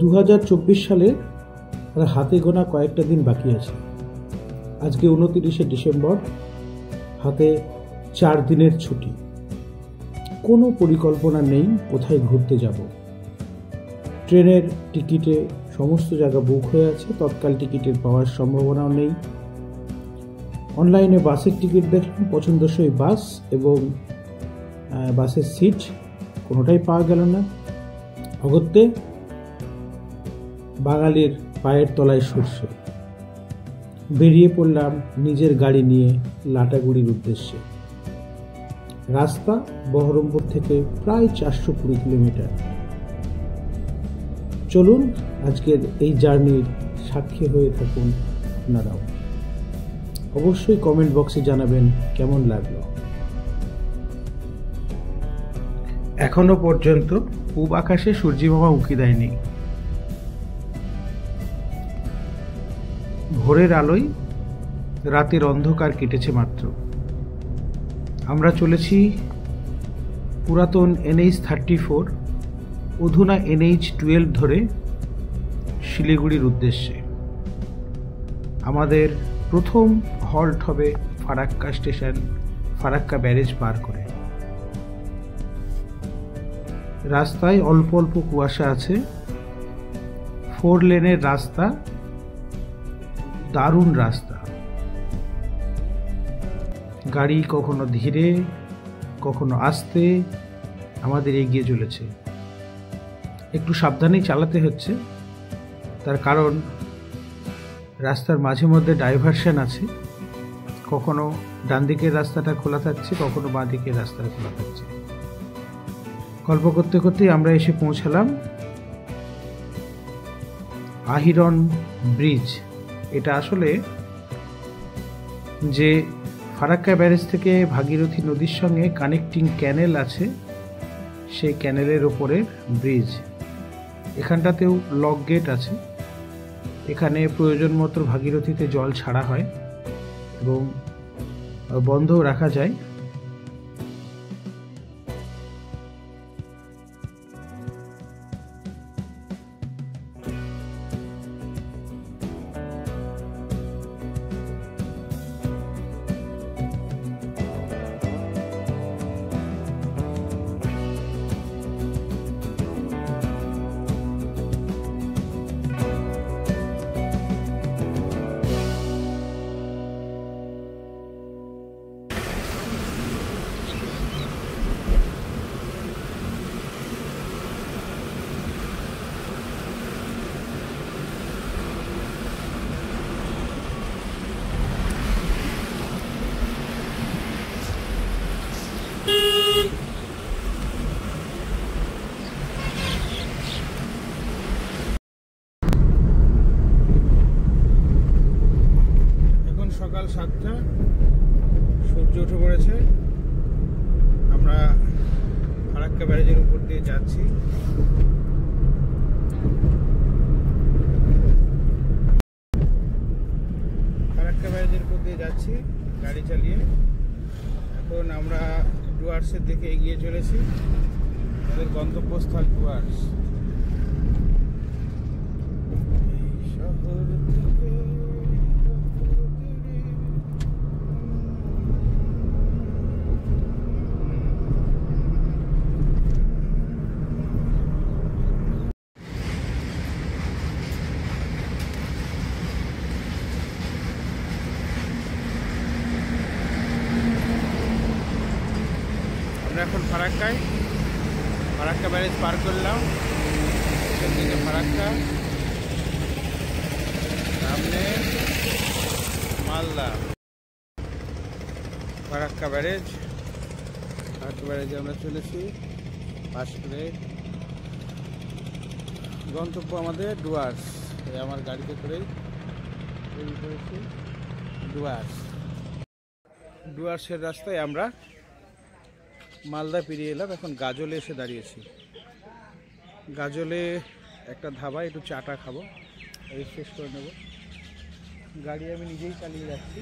2024 সালে হাতে গোনা কয়েকটা দিন বাকি আছে। আজকে 29শে ডিসেম্বর, হাতে 4 দিনের ছুটি। কোনো পরিকল্পনা নেই কোথায় ঘুরতে যাব। ট্রেনের টিকিটে সমস্ত জায়গা বুক হয়ে আছে, তৎকাল টিকিটের পাওয়ার সম্ভাবনাও নেই। অনলাইনে বাসের টিকিট দেখলাম, পছন্দসই বাস এবং বাসের সিট কোনোটাই পাওয়া গেল না। অগত্যে বাঙালির পায়ের তলায় সরষে। বেরিয়ে পড়লাম নিজের গাড়ি নিয়ে লাটাগুড়ির উদ্দেশ্যে। রাস্তা বহরমপুর থেকে প্রায় 420 কিলোমিটার। চলুন আজকের এই জার্নির সাক্ষী হয়ে থাকুন আপনারাও। অবশ্যই কমেন্ট বক্সে জানাবেন কেমন লাগলো। এখনো পর্যন্ত পূব আকাশে সূর্যিমামা উঁকি দেয়নি। ভোরের আলোয় রাতের অন্ধকার কেটেছে মাত্র। আমরা চলেছি পুরাতন NH-34 অধুনা NH-12 ধরে শিলিগুড়ির উদ্দেশ্যে। আমাদের প্রথম হল্ট হবে ফারাক্কা স্টেশন, ফারাক্কা ব্যারেজ পার করে। রাস্তায় অল্প অল্প কুয়াশা আছে। 4 লেনের রাস্তা, দারুণ রাস্তা। গাড়ি কখনো ধীরে কখনো আস্তে আমাদের এগিয়ে চলেছে। একটু সাবধানেই চালাতে হচ্ছে, তার কারণ রাস্তার মাঝে মধ্যে ডাইভারশন আছে। কখনো ডান দিকের রাস্তাটা খোলা থাকছে, কখনো বাঁ দিকের রাস্তাটা খোলা থাকছে। গল্প করতে করতেই আমরা এসে পৌঁছালাম আহিরন ব্রিজ। এটা আসলে যে ফারাক্কা ব্যারেজ থেকে ভাগীরথী নদীর সঙ্গে কানেক্টিং ক্যানেল আছে, সেই ক্যানেলের ওপরের ব্রিজ। এখানটাতেও লক গেট আছে। এখানে প্রয়োজন মতো ভাগীরথীতে জল ছাড়া হয় এবং বন্ধও রাখা যায়। সকাল 7টা, সূর্য উঠে পড়েছে। আমরা ফারাক্কা ব্যারেজের উপর দিয়ে যাচ্ছি। ফারাক্কা ব্যারেজের উপর দিয়ে যাচ্ছি গাড়ি চালিয়ে। এখন আমরা ডুয়ার্সের দিকে এগিয়ে চলেছি। আমাদের গন্তব্যস্থল ডুয়ার্স। এখন ফারাক্কা ব্যারেজ পার করলাম। ফারাক্কা, সামনে মালদা। ফারাক্কা ব্যারেজে আমরা চলেছি পাস করে। গন্তব্য আমাদের ডুয়ার্স। আমার গাড়িতে করেই তৈরি করেছি ডুয়ার্সের রাস্তায় আমরা মালদা পেরিয়ে এলাম। এখন গাজলে এসে দাঁড়িয়েছি। গাজলে একটা ধাবা, একটু চাটা খাবো, শেষ করে নেব। গাড়ি আমি নিজেই চালিয়ে যাচ্ছি।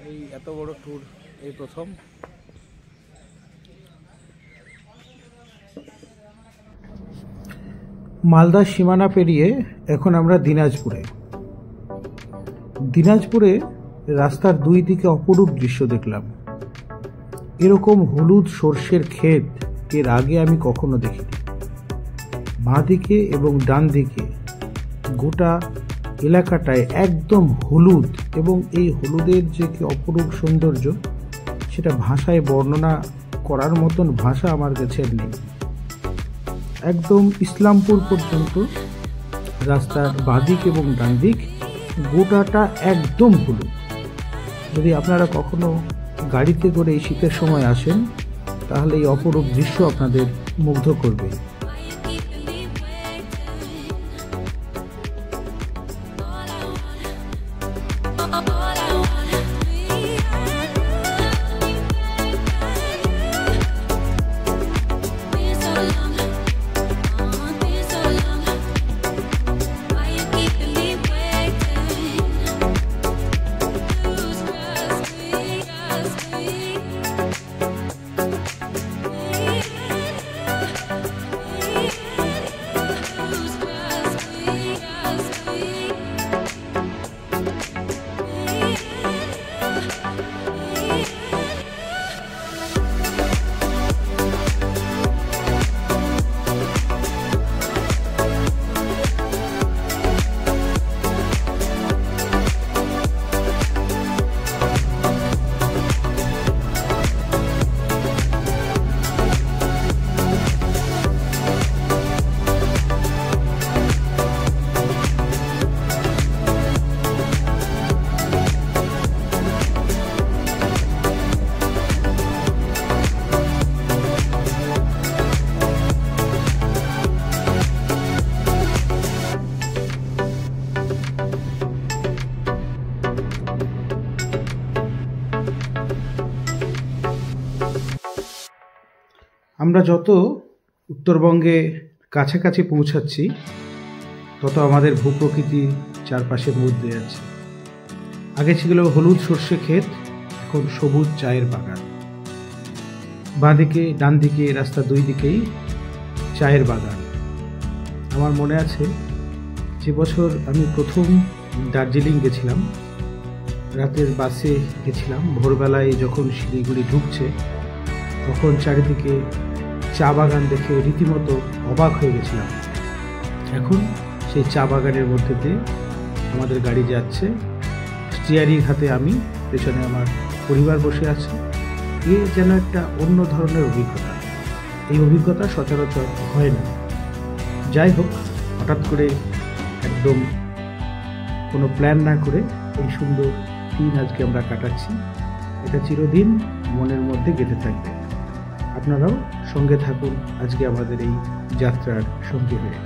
এই এত বড় ট্যুর এই প্রথম। মালদার সীমানা পেরিয়ে এখন আমরা দিনাজপুরে রাস্তার দুই দিকে অপরূপ দৃশ্য দেখলাম। এরকম হলুদ সর্ষের ক্ষেত এর আগে আমি কখনো দেখিনি। বাঁ দিকে এবং ডান দিকে গোটা এলাকাটায় একদম হলুদ, এবং এই হলুদের যে কি অপরূপ সৌন্দর্য সেটা ভাষায় বর্ণনা করার মতন ভাষা আমার কাছে নেই। একদম ইসলামপুর পর্যন্ত রাস্তার বাঁদিক এবং ডান দিক গোটাটা একদম হলুদ। যদি আপনারা কখনো গাড়িতে করে এই শীতের সময় আসেন তাহলে এই অপরূপ দৃশ্য আপনাদের মুগ্ধ করবে। আমরা যত উত্তরবঙ্গে কাছাকাছি পৌঁছাচ্ছি তত আমাদের ভূপ্রকৃতি চারপাশে বদলে যাচ্ছে। আগে ছিল হলুদ সর্ষে ক্ষেত, এখন সবুজ চায়ের বাগান। বাঁদিকে ডান দিকে রাস্তা দুই দিকেই চায়ের বাগান। আমার মনে আছে যে বছর আমি প্রথম দার্জিলিং গেছিলাম, রাতের বাসে গেছিলাম, ভোরবেলায় যখন শিলিগুড়ি ঢুকছে তখন চারিদিকে চা বাগান দেখে রীতিমতো অবাক হয়ে গেছিলাম। এখন সেই চা বাগানের মধ্যে দিয়ে আমাদের গাড়ি যাচ্ছে, স্টিয়ারিং হাতে আমি, পেছনে আমার পরিবার বসে আছে। এ যেন একটা অন্য ধরনের অভিজ্ঞতা। এই অভিজ্ঞতা সচরাচর হয় না। যাই হোক, হঠাৎ করে একদম কোনো প্ল্যান না করে এই সুন্দর দিন আজকে আমরা কাটাচ্ছি। এটা চিরদিন মনের মধ্যে গেঁথে থাকবে। আপনারাও সঙ্গে থাকুন আজকে আমাদের এই যাত্রার সঙ্গী হয়ে।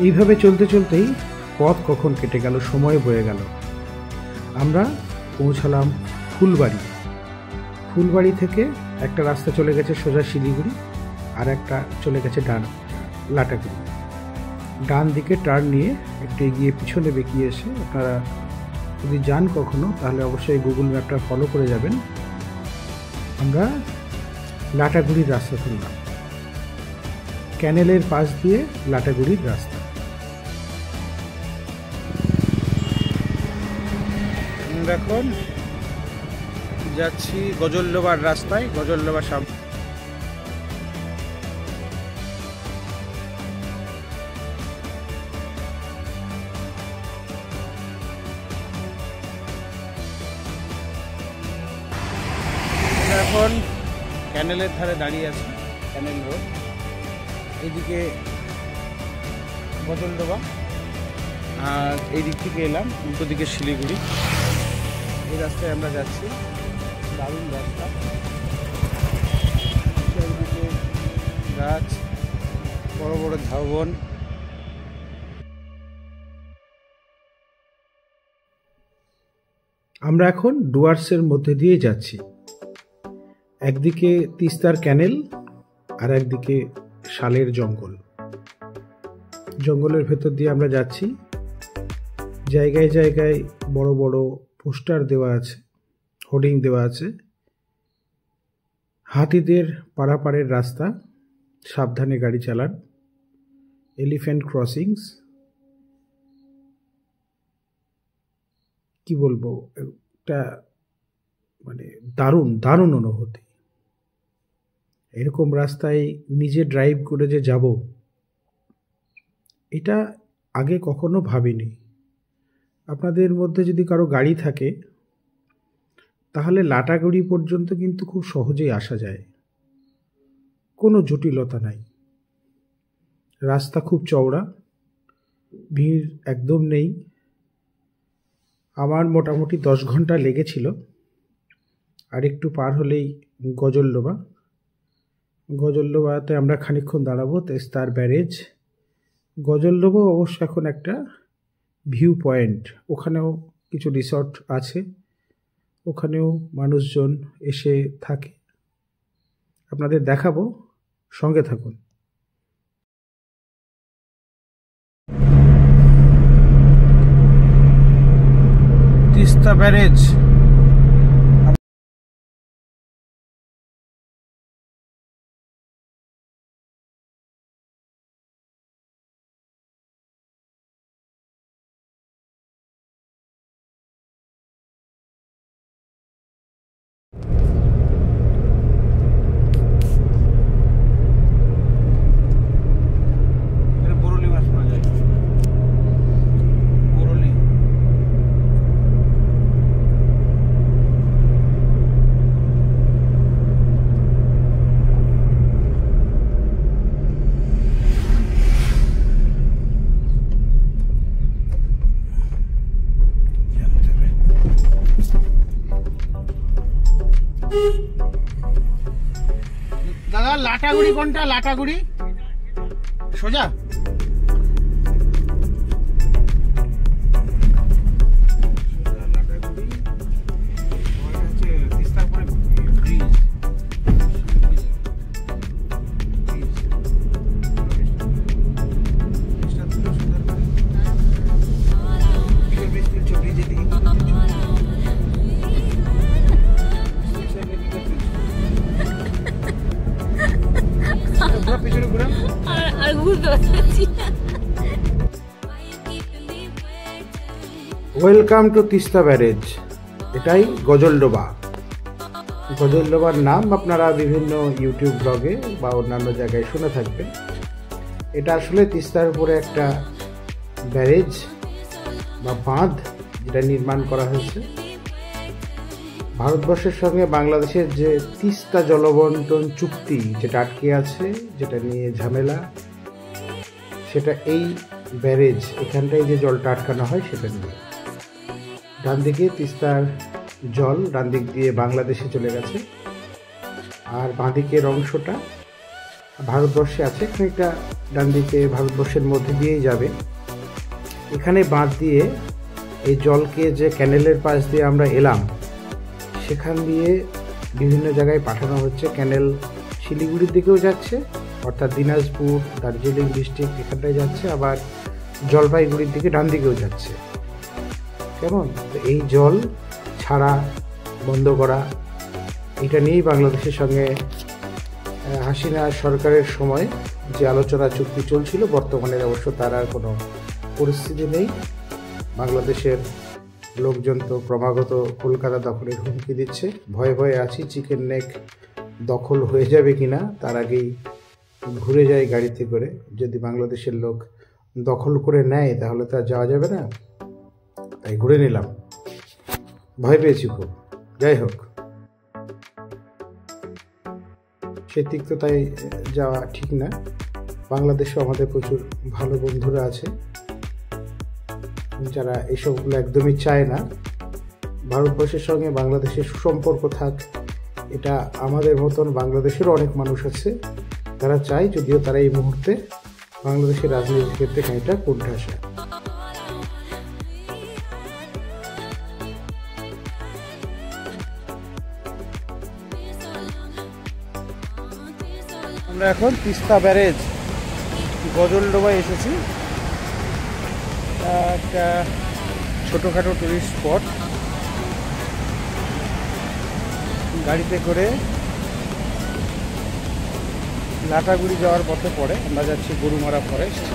এইভাবে চলতে চলতেই পথ কখন কেটে গেল, সময় বয়ে গেল। আমরা পৌঁছালাম ফুলবাড়ি থেকে একটা রাস্তা চলে গেছে সোজা শিলিগুড়ি, আর একটা চলে গেছে লাটাগুড়ি। ডান দিকে টার্ন নিয়ে একটু এগিয়ে পিছনে বেঁকিয়ে এসে আপনারা যদি যান কখনো তাহলে অবশ্যই গুগল ম্যাপটা ফলো করে যাবেন। আমরা লাটাগুড়ির রাস্তা ধরলাম, ক্যানেলের পাশ দিয়ে লাটাগুড়ির রাস্তা। এখন যাচ্ছি গজলডোবার রাস্তায়, গজলডোবার সামনে। এখন ক্যানেলের ধারে দাঁড়িয়ে আছি, ক্যানেল রোড। এইদিকে গজলডোবা, আর এই দিক থেকে এলাম উল্টো দিকে শিলিগুড়ি। এই রাস্তায় আমরা যাচ্ছি, দারুণ রাস্তা, চারিদিকে গাছ, বড় বড় ঝাউবন। আমরা এখন ডুয়ার্সের মধ্যে দিয়ে যাচ্ছি। একদিকে তিস্তার ক্যানেল আর একদিকে শালের জঙ্গল। জঙ্গলের ভেতর দিয়ে আমরা যাচ্ছি। জায়গায় জায়গায় বড় বড় পোস্টার দেওয়া আছে, হোর্ডিং দেওয়া আছে, হাতিদের পারাপারের রাস্তা, সাবধানে গাড়ি চালান, এলিফ্যান্ট ক্রসিংস। কি বলবো, একটা মানে দারুণ দারুণ অনুভূতি। এরকম রাস্তায় নিজে ড্রাইভ করে যে যাব, এটা আগে কখনো ভাবিনি। আপনাদের মধ্যে যদি কারো গাড়ি থাকে তাহলে লাটাগুড়ি পর্যন্ত কিন্তু খুব সহজেই আসা যায়, কোনো জটিলতা নাই। রাস্তা খুব চওড়া, ভিড় একদম নেই। আমার মোটামুটি 10 ঘন্টা লেগেছিল। আর একটু পার হলেই গজলডোবা। গজলডোবাতে আমরা খানিকক্ষণ দাঁড়াবো, তিস্তার ব্যারেজ। গজলডোবা অবশ্য এখন একটা ভিউ পয়েন্ট, ওখানেও কিছু রিসর্ট আছে, ওখানেও মানুষজন এসে থাকে। আপনাদের দেখাবো, সঙ্গে থাকুন। তিস্তা ব্যারেজ। দাদা লাটাগুড়ি কোনটা? লাটাগুড়ি সোজা? Welcome to Teesta barrage. এটাই গজলডোবা। গজলডোবার নাম আপনারা বিভিন্ন ইউটিউব ব্লগে বা অন্যান্য জায়গায় শুনে থাকবেন। এটা আসলে তিস্তার উপরে একটা ব্যারেজ বা বাঁধ, যেটা নির্মাণ করা হয়েছে। ভারতবর্ষের সঙ্গে বাংলাদেশের যে তিস্তা জলবন্টন চুক্তি যেটা আটকে আছে, যেটা নিয়ে ঝামেলা, সেটা এই ব্যারেজ, এখানটায় যে জলটা আটকানো হয় সেটা নিয়ে। ডান দিকে তিস্তার জল ডান দিক দিয়ে বাংলাদেশে চলে গেছে, আর বাঁ দিকের অংশটা ভারতবর্ষে আছে। খানিকটা ডান দিকে ভারতবর্ষের মধ্যে দিয়েই যাবে। এখানে বাঁধ দিয়ে এই জলকে যে ক্যানেলের পাশ দিয়ে আমরা এলাম, সেখান দিয়ে বিভিন্ন জায়গায় পাঠানো হচ্ছে। ক্যানেল শিলিগুড়ির দিকেও যাচ্ছে, অর্থাৎ দিনাজপুর, দার্জিলিং ডিস্ট্রিক্ট এখানটায় যাচ্ছে, আবার জলপাইগুড়ির দিকে ডান দিকেও যাচ্ছে। কেমন? তো এই জল ছাড়া বন্ধ করা, এটা নিয়েই বাংলাদেশের সঙ্গে হাসিনা সরকারের সময় যে আলোচনা চুক্তি চলছিল, বর্তমানে অবশ্য তার আর কোনো পরিস্থিতি নেই। বাংলাদেশের লোকজন তো ক্রমাগত কলকাতা দখলের হুমকি দিচ্ছে। ভয়ে ভয়ে আছি চিকেন নেক দখল হয়ে যাবে কিনা, তার আগেই ঘুরে যায় গাড়িতে করে। যদি বাংলাদেশের লোক দখল করে নেয় তাহলে তো আর যাওয়া যাবে না, তাই ঘুরে নিলাম। ভয় পেয়েছি খুব। যাই হোক, সে তিক্ততায় যাওয়া ঠিক না। বাংলাদেশেও আমাদের প্রচুর ভালো বন্ধুরা আছে যারা এসবগুলো একদমই চায় না। ভারতবর্ষের সঙ্গে বাংলাদেশের সুসম্পর্ক থাক, এটা আমাদের মতন বাংলাদেশেরও অনেক মানুষ আছে যারা চায়, যদিও তারা এই মুহূর্তে বাংলাদেশের রাজনীতির ক্ষেত্রে খানিকটা কোণঠাসা। আমরা এখন তিস্তা ব্যারেজ গজলডোবায় এসেছি। একটা ছোটোখাটো টুরিস্ট স্পট। গাড়িতে করে লাটাগুড়ি যাওয়ার পথে পড়ে। আমরা যাচ্ছি গরুমারা ফরেস্ট।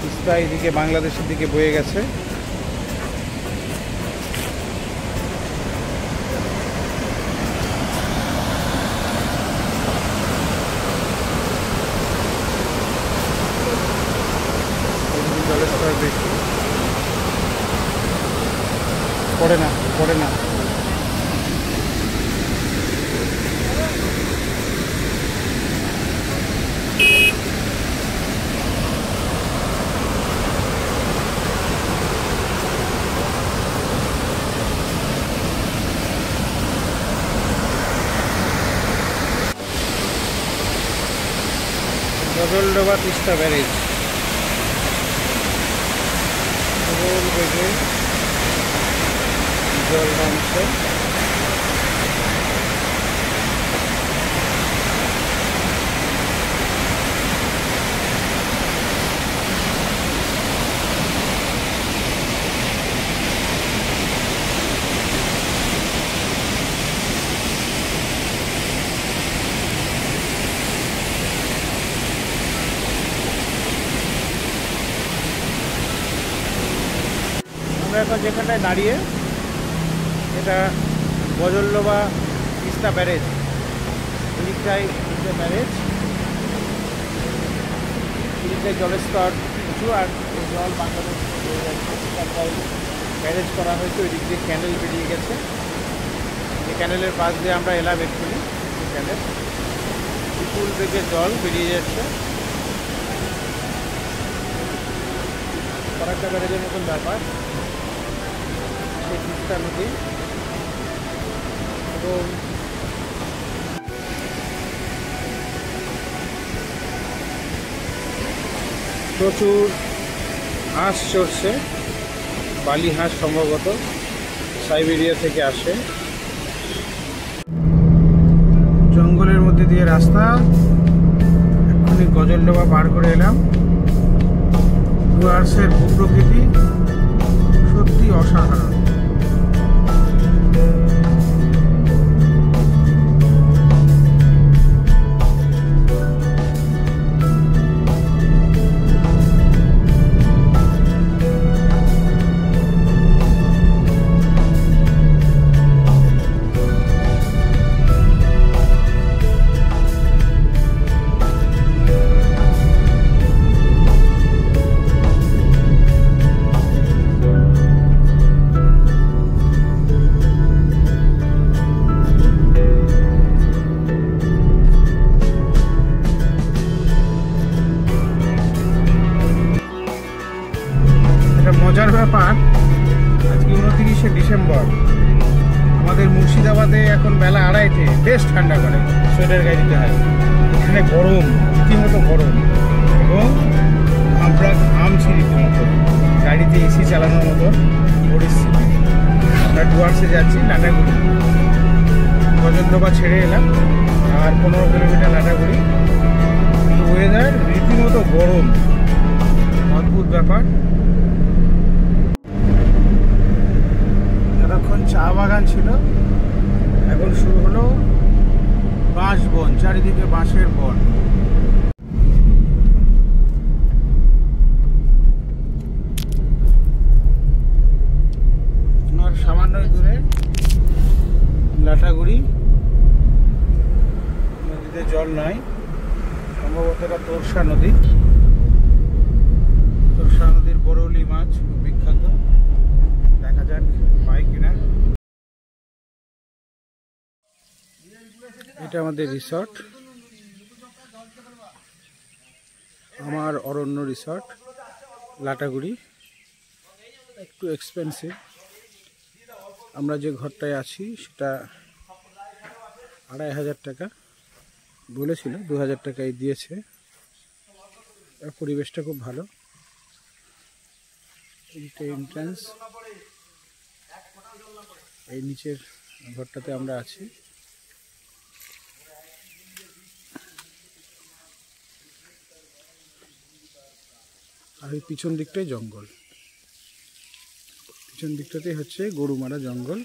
তিস্তা এদিকে বাংলাদেশের দিকে বয়ে গেছে। জলস্তর বেশি, পড়ে না। গজলডোবা তিস্তা ব্যারেজ গোল বেগে জল নামছে। আমরা এখন যেখানটায় দাঁড়িয়ে, এটা গজলডোবা তিস্তা ব্যারেজ। এদিকটাই তিস্তা ব্যারেজ, এদিকটায় জলের স্তর উঁচু আর এই জল বাংলাদেশ হয়ে যাচ্ছে। তারপর ব্যারেজ করা হয়েছে, ওই দিক দিয়ে ক্যানেল বেরিয়ে গেছে। এই ক্যানেলের পাশ দিয়ে আমরা এলাম এক্ষুনি। ক্যানেল বিপুল বেগে জল বেরিয়ে যাচ্ছে। কয়েকটা ব্যারেজের মতন ব্যাপার। তিস্তা নদী এবং প্রচুর হাঁস চড়ছে। বালি হাঁস সম্ভবত সাইবেরিয়া থেকে আসে। জঙ্গলের মধ্যে দিয়ে রাস্তা। এক্ষুনি গজলডোবা পার করে এলাম। ডুয়ার্সের ভূপ্রকৃতি সত্যি অসাধারণ। মজার ব্যাপার, আজকে 29শে ডিসেম্বর। আমাদের মুর্শিদাবাদে এখন বেলা 2:30, বেশ ঠান্ডা করে, সোয়েটার গায়ে দিতে হয়। এখানে গরম, রীতিমতো গরম, এবং আমরা ঘামছি রীতিমতো। গাড়িতে এসি চালানোর মতো পরিস্থিতি। আমরা ডুয়ার্সে যাচ্ছি, লাটাগুড়ি। গজলডোবা ছেড়ে এলাম, আর 15 কিলোমিটার লাটাগুড়ি। ওয়েদার রীতিমতো গরম, অদ্ভুত ব্যাপার। এতক্ষণ চা বাগান ছিল, এখন শুরু হলো বাঁশ বন। চারিদিকে বাঁশের বন। আর সামান্য দূরে লাটাগুড়ি। নদীতে জল নাই, সম্ভবত এটা তোরসা নদী। তোরসা নদীর বরৌলি মাছ খুব বিখ্যাত। দেখা যাক পাই কিনা। এটা আমাদের রিসর্ট, আমার অরণ্য রিসর্ট, লাটাগুড়ি। একটু এক্সপেন্সিভ। আমরা যে ঘরটায় আছি সেটা 2500 টাকা বলেছিল, 2000 টাকায় দিয়েছে। পরিবেশটা খুব ভালো। এইটা এন্ট্রান্স। এই নিচের ঘরটাতে আমরা আছি। আর ওই পিছন দিকটাই জঙ্গল, পিছন দিকটাতেই হচ্ছে গরুমারা জঙ্গল।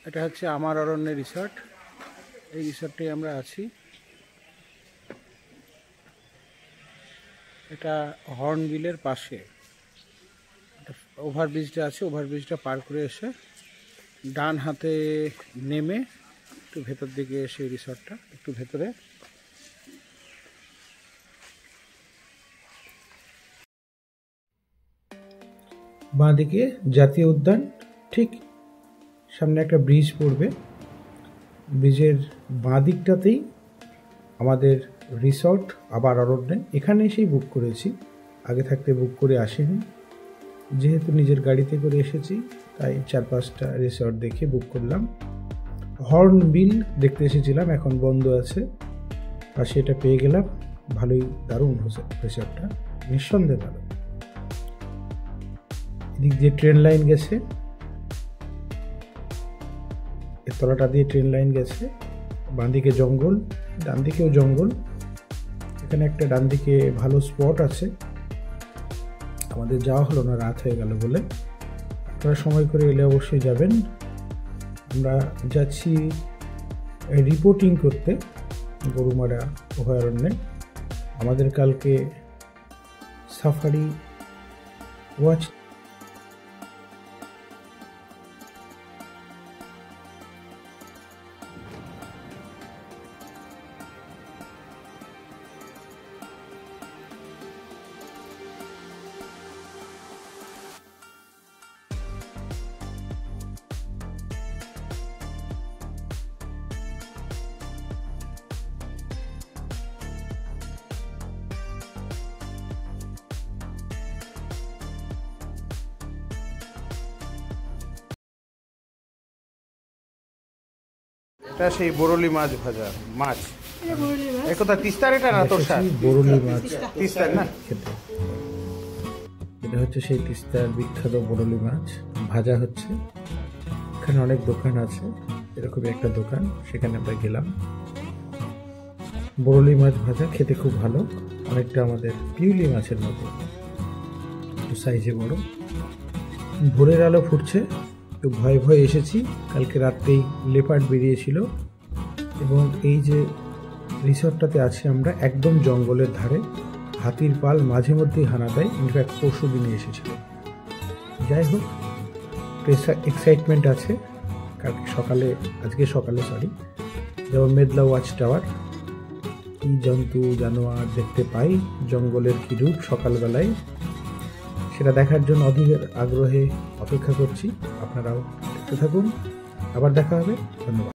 এটা হচ্ছে আমার অরণ্য রিসর্ট। এই রিসর্টে আমরা আছি। এটা হর্নবিলের পাশে ওভারব্রিজটা আছে। ওভারব্রিজটা পার করে এসে ডান হাতে নেমে একটু ভেতর দিকে এসে রিসর্টটা একটু ভেতরে। বাঁ দিকে জাতীয় উদ্যান, ঠিক সামনে একটা ব্রিজ পড়বে। ব্রিজের বাঁ দিকটাতেই আমাদের রিসর্ট আবার অরণ্যে। এখানে এসেই বুক করেছি, আগে থাকতে বুক করে আসিনি। যেহেতু নিজের গাড়িতে করে এসেছি তাই 4-5টা রিসর্ট দেখে বুক করলাম। হর্নবিল দেখতে এসেছিলাম, এখন বন্ধ আছে। আর সেটা পেয়ে গেলাম, ভালোই, দারুণ রিসর্টটা, নিঃসন্দেহে ভালো। এদিক দিয়ে ট্রেন লাইন গেছে, এর তলাটা দিয়ে ট্রেন লাইন গেছে। বাঁ দিকে জঙ্গল, ডান দিকেও জঙ্গল। এখানে একটা ডান দিকে ভালো স্পট আছে, আমাদের যাওয়া হলো না, রাত হয়ে গেল বলে। আপনারা সময় করে এলে অবশ্যই যাবেন। আমরা যাচ্ছি রিপোর্টিং করতে গরুমারা অভয়ারণ্যে। আমাদের কালকে সাফারি ওয়াচ এটা সেই বরলি মাছ ভাজা মাছ। একথা তিস্তার, এটা না তোর সাথে বরলি মাছ তিস্তার না খেতে। এটা হচ্ছে সেই তিস্তার বিখ্যাত বরলি মাছ ভাজা হচ্ছে। এখানে অনেক দোকান আছে, এরকমই একটা দোকান, সেখানে আমরা গেলাম। বরলি মাছ ভাজা খেতে খুব ভালো, অনেকটা আমাদের পিউলি মাছের মতো, একটু সাইজে বড়। ভোরের আলো ফুটছে, একটু ভয়ে ভয়ে এসেছি। কালকে রাত্রেই লেপার্ড বেরিয়েছিল। এবং এই যে রিসর্টটাতে আছি আমরা, একদম জঙ্গলের ধারে। হাতির পাল মাঝে মধ্যেই হানা দেয়, ইনফ্যাক্ট পরশু দিনে এসেছিল। যাই হোক, এক্সাইটমেন্ট আছে। আজকে সকালে যেমন মেদলা ওয়াচ টাওয়ার, কি জন্তু জানোয়ার দেখতে পাই, জঙ্গলের কি রূপ সকালবেলায়, সেটা দেখার জন্য অধীর আগ্রহে অপেক্ষা করছি। আপনারাও দেখতে থাকুন। আবার দেখা হবে, ধন্যবাদ।